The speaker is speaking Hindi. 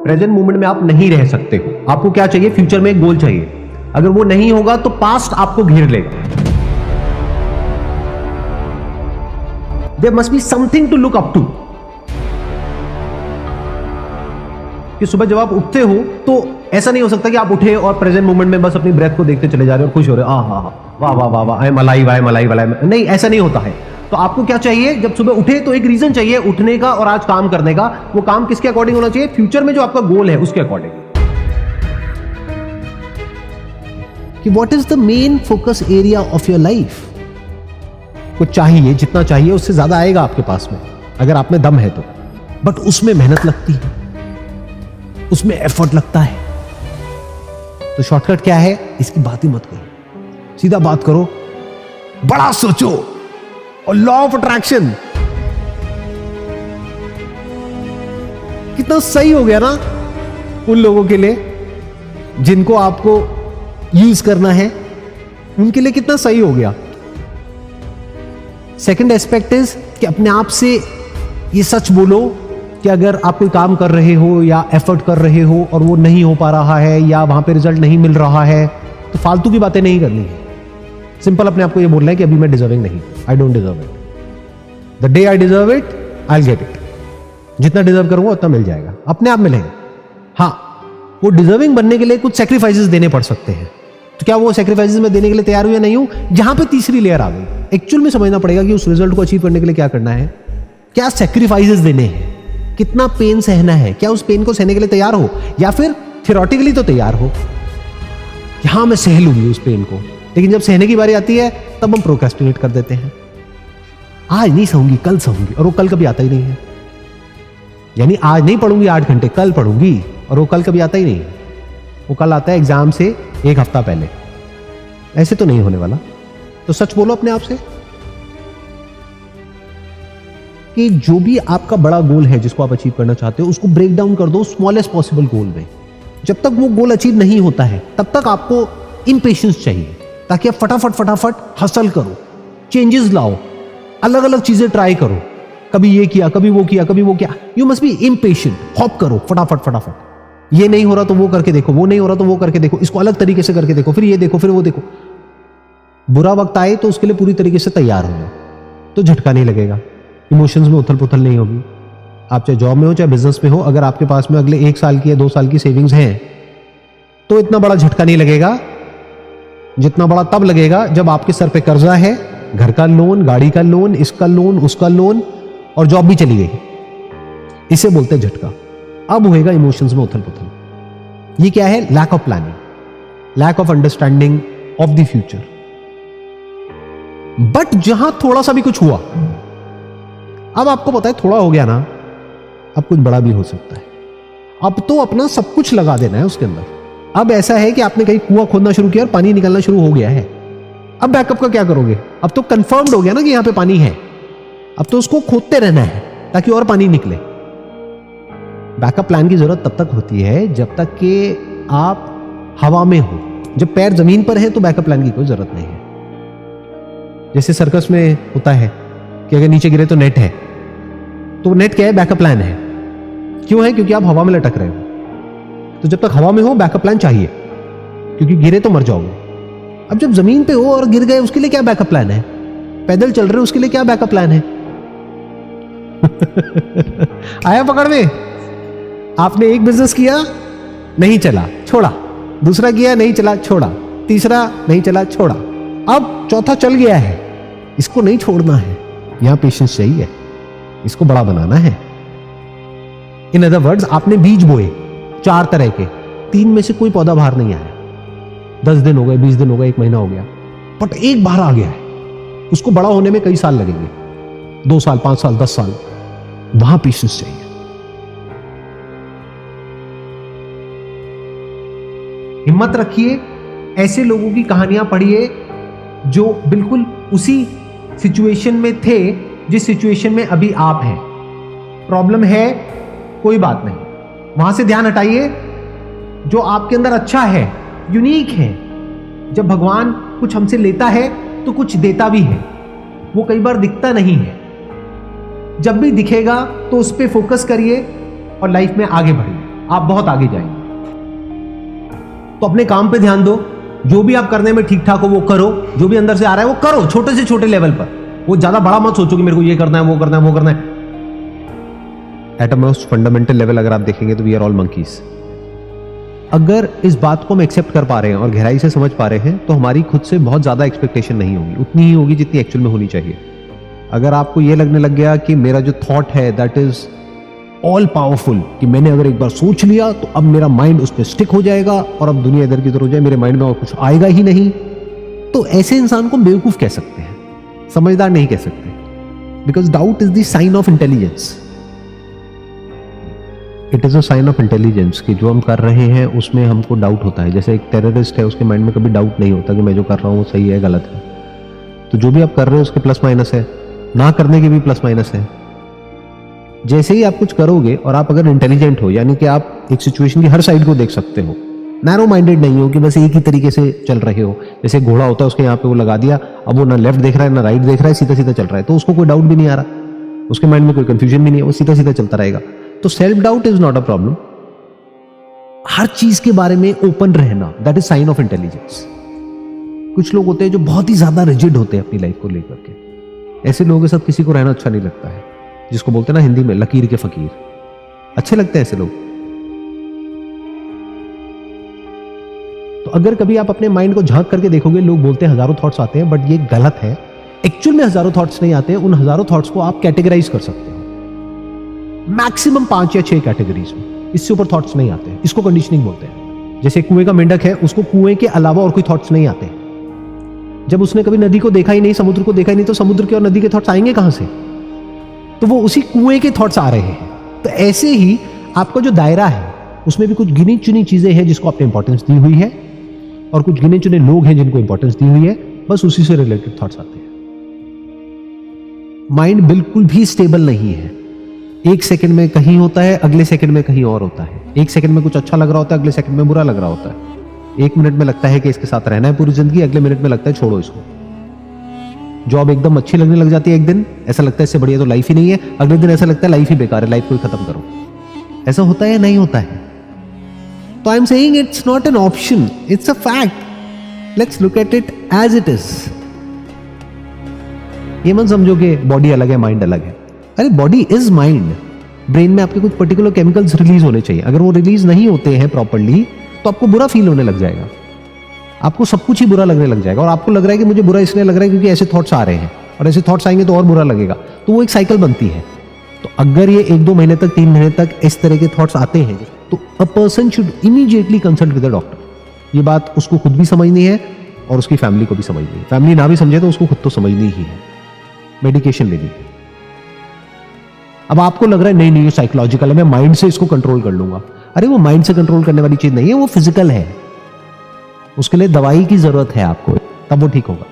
प्रेजेंट मोमेंट में आप नहीं रह सकते हो। आपको क्या चाहिए? फ्यूचर में एक गोल चाहिए। अगर वो नहीं होगा तो पास्ट आपको घेर लेगा। There must be something to look up to. कि सुबह जब आप उठते हो तो ऐसा नहीं हो सकता कि आप उठे और प्रेजेंट मोमेंट में बस अपनी ब्रेथ को देखते चले जा रहे हो और खुश हो रहे हो, वाह वाह वाह वाह, I am alive, I am alive, alive. नहीं, ऐसा नहीं होता है। तो आपको क्या चाहिए? जब सुबह उठे तो एक रीजन चाहिए उठने का और आज काम करने का। वो काम किसके अकॉर्डिंग होना चाहिए? फ्यूचर में जो आपका गोल है उसके अकॉर्डिंग। कि what is the main focus area of your life. कुछ चाहिए, जितना चाहिए उससे ज्यादा आएगा आपके पास में अगर आप में दम है तो, बट उसमें मेहनत लगती है, उसमें एफर्ट लगता है। तो शॉर्टकट क्या है? इसकी बात ही मत करो, सीधा बात करो, बड़ा सोचो। और लॉ ऑफ अट्रैक्शन कितना सही हो गया ना उन लोगों के लिए जिनको आपको यूज करना है, उनके लिए कितना सही हो गया। सेकंड एस्पेक्ट इज कि अपने आप से ये सच बोलो कि अगर आप कोई काम कर रहे हो या एफर्ट कर रहे हो और वो नहीं हो पा रहा है या वहां पे रिजल्ट नहीं मिल रहा है तो फालतू की बातें नहीं करनी है। सिंपल अपने आप को ये बोलना है कि अभी मैं डिजर्विंग नहीं, I don't deserve it. The day I deserve it I will get it. जितना डिजर्व करूंगा उतना मिल जाएगा, अपने आप मिलेगा। हाँ, वो डिजर्विंग बनने के लिए कुछ सेक्रीफाइसेस देने पड़ सकते हैं। तो क्या वो सेक्रीफाइसेस में देने के लिए तैयार हूं या नहीं हूं? जहां पे तीसरी लेयर आ गई, एक्चुअल में समझना पड़ेगा कि उस रिजल्ट को अचीव करने के लिए क्या करना है, क्या सेक्रीफाइसेस देने हैं, कितना पेन सहना है, क्या उस पेन को सहने के लिए तैयार हो, या फिर थियोरेटिकली तो तैयार हो कि हाँ मैं सह लूंगी उस पेन को, लेकिन जब सहने की बारी आती है तब हम प्रोक्रेस्टिनेट कर देते हैं। आज नहीं सहूंगी, कल सहूंगी, और वो कल कभी आता ही नहीं है। यानी आज नहीं पढ़ूंगी 8 घंटे, कल पढ़ूंगी, और वो कल कभी आता ही नहीं है। वो कल आता है एग्जाम से 1 हफ्ता पहले। ऐसे तो नहीं होने वाला। तो सच बोलो अपने आप से कि जो भी आपका बड़ा गोल है जिसको आप अचीव करना चाहते हो उसको ब्रेक डाउन कर दो स्मॉलेस्ट पॉसिबल गोल में। जब तक वो गोल अचीव नहीं होता है तब तक आपको इम्पेशेंस चाहिए, ताकि आप फटाफट हसल करो, चेंजेस लाओ, अलग अलग चीजें ट्राई करो। कभी ये किया, कभी वो किया, कभी वो किया। You must be impatient. Hop करो फटाफट। ये नहीं हो रहा तो वो करके देखो, वो नहीं हो रहा तो वो करके देखो, इसको अलग तरीके से करके देखो, फिर ये देखो, फिर वो देखो। बुरा वक्त आए तो उसके लिए पूरी तरीके से तैयार हो जाओ, तो झटका नहीं लगेगा, इमोशंस में उथल पुथल नहीं होगी। आप चाहे जॉब में हो चाहे बिजनेस में हो, अगर आपके पास में अगले 1 साल की या 2 साल की सेविंग्स हैं तो इतना बड़ा झटका नहीं लगेगा। जितना बड़ा तब लगेगा जब आपके सर पे कर्जा है, घर का लोन, गाड़ी का लोन, इसका लोन, उसका लोन, और जॉब भी चली गई। इसे बोलते हैं झटका। अब होएगा इमोशंस में उथल पुथल। ये क्या है? Lack of planning, lack of understanding of the future. But जहां थोड़ा सा भी कुछ हुआ, अब आपको पता है थोड़ा हो गया ना, अब कुछ बड़ा भी हो सकता है। अब तो अपना सब कुछ लगा देना है उसके अंदर। अब ऐसा है कि आपने कहीं कुआं खोदना शुरू किया और पानी निकलना शुरू हो गया है। अब बैकअप का क्या करोगे? अब तो कंफर्म्ड हो गया ना कि यहां पे पानी है। अब तो उसको खोदते रहना है ताकि और पानी निकले। बैकअप प्लान की जरूरत तब तक होती है जब तक कि आप हवा में हो। जब पैर जमीन पर है तो बैकअप प्लान की कोई जरूरत नहीं है। जैसे सर्कस में होता है कि अगर नीचे गिरे तो नेट है, तो नेट क्या है? बैकअप प्लान है। क्यों है? क्योंकि आप हवा में लटक रहे हो। तो जब तक हवा में हो बैकअप प्लान चाहिए, क्योंकि गिरे तो मर जाओगे। अब जब जमीन पे हो और गिर गए, उसके लिए क्या बैकअप प्लान है? पैदल चल रहे हो, उसके लिए क्या बैकअप प्लान है? आया पकड़ में? आपने एक बिजनेस किया, नहीं चला, छोड़ा। दूसरा किया, नहीं चला, छोड़ा। तीसरा नहीं चला, छोड़ा। अब चौथा चल गया है, इसको नहीं छोड़ना है। यहां पेशेंस चाहिए, इसको बड़ा बनाना है। इन अदर वर्ड्स, आपने बीज बोए 4 तरह के, 3 में से कोई पौधा बाहर नहीं आया। 10 दिन हो गए, 20 दिन हो गए, 1 महीना हो गया, बट एक बाहर आ गया है। उसको बड़ा होने में कई साल लगेंगे, 2 साल, 5 साल, 10 साल। वहां पेशेंस चाहिए। हिम्मत रखिए, ऐसे लोगों की कहानियां पढ़िए जो बिल्कुल उसी सिचुएशन में थे जिस सिचुएशन में अभी आप हैं। प्रॉब्लम है, कोई बात नहीं, वहां से ध्यान हटाइए। जो आपके अंदर अच्छा है, यूनिक है। जब भगवान कुछ हमसे लेता है तो कुछ देता भी है। वो कई बार दिखता नहीं है। जब भी दिखेगा तो उस पर फोकस करिए और लाइफ में आगे बढ़िए। आप बहुत आगे जाएंगे। तो अपने काम पे ध्यान दो, जो भी आप करने में ठीक ठाक हो वो करो, जो भी अंदर से आ रहा है वो करो, छोटे से छोटे लेवल पर। वो ज्यादा बड़ा मत सोचो कि मेरे को ये करना है, वो करना है, वो करना है। At a most fundamental level अगर आप देखेंगे तो वी आर ऑल मंकीज। अगर इस बात को हम एक्सेप्ट कर पा रहे हैं और गहराई से समझ पा रहे हैं तो हमारी खुद से बहुत ज्यादा एक्सपेक्टेशन नहीं होगी, उतनी ही होगी जितनी एक्चुअल में होनी चाहिए। अगर आपको यह लगने लग गया कि मेरा जो थॉट है दैट इज ऑल पावरफुल, कि मैंने अगर एक बार सोच लिया तो अब मेरा माइंड उस पर स्टिक हो जाएगा और अब दुनिया इधर की उधर हो जाए, मेरे माइंड में और कुछ आएगा ही नहीं, तो ऐसे इंसान को बेवकूफ कह सकते हैं, समझदार नहीं कह सकते। Because doubt is the sign of intelligence. It is a sign of intelligence कि जो हम कर रहे हैं उसमें हमको डाउट होता है। जैसे एक टेररिस्ट है, उसके माइंड में कभी डाउट नहीं होता कि मैं जो कर रहा हूँ वो सही है गलत है। तो जो भी आप कर रहे हो उसके प्लस माइनस है, ना करने के भी प्लस माइनस है। जैसे ही आप कुछ करोगे और आप अगर इंटेलिजेंट हो, यानी कि आप एक सिचुएशन की हर साइड को देख सकते हो, नैरो माइंडेड नहीं हो कि बस एक ही तरीके से चल रहे हो। जैसे घोड़ा होता है, उसके यहाँ पे वो लगा दिया, अब वो ना लेफ्ट देख रहा है ना राइट देख रहा है, सीधा सीधा चल रहा है, तो उसको कोई डाउट भी नहीं आ रहा, उसके माइंड में कोई कंफ्यूजन भी नहीं है, वो सीधा सीधा चलता रहेगा। तो self doubt is not a problem. हर चीज के बारे में ओपन रहना, that is sign of intelligence. कुछ लोग होते हैं जो बहुत ही ज्यादा रिजिड होते हैं अपनी लाइफ को लेकर के। ऐसे लोगों के साथ किसी को रहना अच्छा नहीं लगता है, जिसको बोलते हैं ना हिंदी में लकीर के फकीर। अच्छे लगते हैं ऐसे लोग। तो अगर कभी आप अपने माइंड को झांक करके देखोगे, लोग बोलते हैं हजारों थॉट्स आते हैं, बट ये गलत है। एक्चुअल में हजारों थॉट्स नहीं आते हैं, उन हजारों थॉट्स को आप कैटेगराइज कर सकते हो मैक्सिमम 5 या 6 कैटेगरीज में। इससे ऊपर थॉट्स नहीं आते हैं, इसको कंडीशनिंग बोलते हैं। जैसे कुएं का मेंढक है, उसको कुएं के अलावा और कोई थॉट्स नहीं आते। जब उसने कभी नदी को देखा ही नहीं, समुद्र को देखा ही नहीं, तो समुद्र के और नदी के थॉट्स आएंगे कहां से? तो वो उसी कुएं के थॉट्स आ रहे हैं। तो ऐसे ही आपका जो दायरा है उसमें भी कुछ गिनी चुनी चीजें हैं जिसको आपने इंपॉर्टेंस दी हुई है, और कुछ गिने चुने लोग हैं जिनको इंपॉर्टेंस दी हुई है, बस उसी से रिलेटेड थॉट्स आते हैं। माइंड बिल्कुल भी स्टेबल नहीं है। एक सेकंड में कहीं होता है, अगले सेकंड में कहीं और होता है। एक सेकंड में कुछ अच्छा लग रहा होता है, अगले सेकंड में बुरा लग रहा होता है। एक मिनट में लगता है कि इसके साथ रहना है पूरी जिंदगी, अगले मिनट में लगता है छोड़ो इसको। जॉब एकदम अच्छी लगने लग जाती है, एक दिन ऐसा लगता है इससे बढ़िया तो लाइफ ही नहीं है, अगले दिन ऐसा लगता है लाइफ ही बेकार है, लाइफ को ही खत्म करो। ऐसा होता है या नहीं होता है? तो I am saying it's not an option, it's a fact. Let's look at it as it is. ये मत समझो कि बॉडी अलग है माइंड अलग है। अरे बॉडी इज माइंड। ब्रेन में आपके कुछ पर्टिकुलर केमिकल्स रिलीज होने चाहिए, अगर वो रिलीज नहीं होते हैं प्रॉपर्ली तो आपको बुरा फील होने लग जाएगा, आपको सब कुछ ही बुरा लगने लग जाएगा। और आपको लग रहा है कि मुझे बुरा इसलिए लग रहा है क्योंकि ऐसे थॉट्स आ रहे हैं, और ऐसे थॉट्स आएंगे तो और बुरा लगेगा, तो वो एक साइकिल बनती है। तो अगर ये 1-2 महीने तक 3 महीने तक इस तरह के थॉट्स आते हैं तो a person should immediately consult with a doctor. ये बात उसको खुद भी समझनी है और उसकी फैमिली को भी समझनी है। फैमिली ना भी समझे तो उसको खुद तो समझनी ही है, मेडिकेशन लेनी है। अब आपको लग रहा है नहीं ये साइकोलॉजिकल है, मैं माइंड से इसको कंट्रोल कर लूंगा। अरे वो माइंड से कंट्रोल करने वाली चीज नहीं है, वो फिजिकल है। उसके लिए दवाई की जरूरत है आपको, तब वो ठीक होगा।